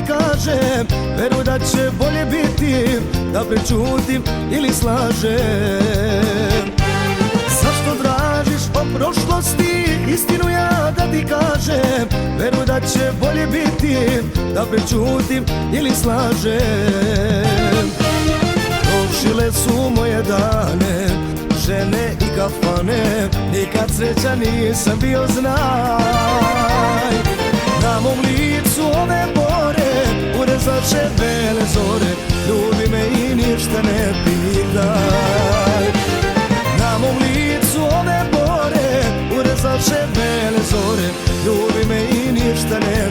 kažem, veruj da će bolje biti, da prečutim ili slažem. Zašto tražiš o prošlosti, istinu ja da ti kažem, veruj da će bolje biti, da prečutim ili slažem. Prošile su moje dane, žene i kafane, nikad sreća nisam bio, znaj. Na mom licu ove bore, urezat će bele zore, ljubi me i ništa ne pitaj. Na mom licu ove bore, urezat će bele zore, ljubi me i ništa ne